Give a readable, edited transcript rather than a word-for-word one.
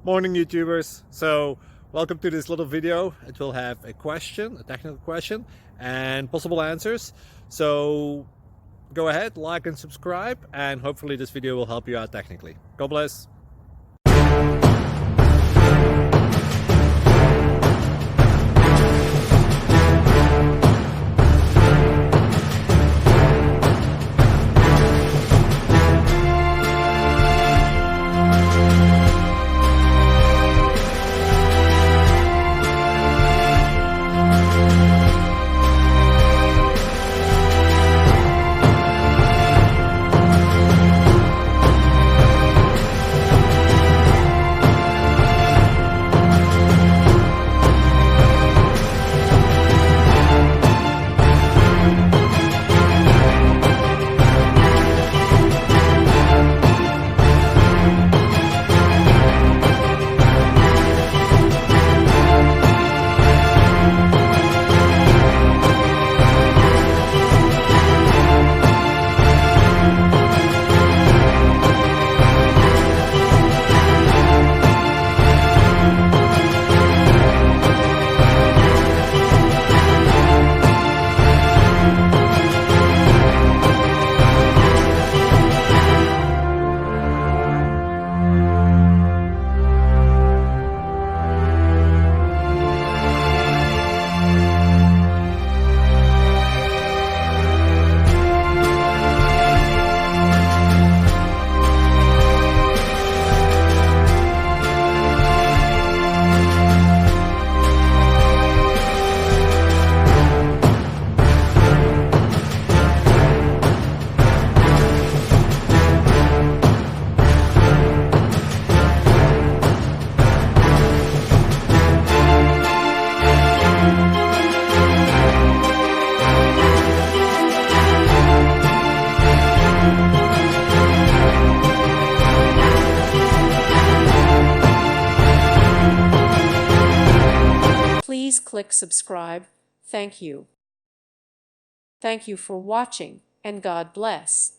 Morning YouTubers. So welcome to this little video. It will have a question, a technical question, and possible answers. So go ahead, like and subscribe, and hopefully this video will help you out technically. God bless. Please click subscribe. Thank you. Thank you for watching, and God bless.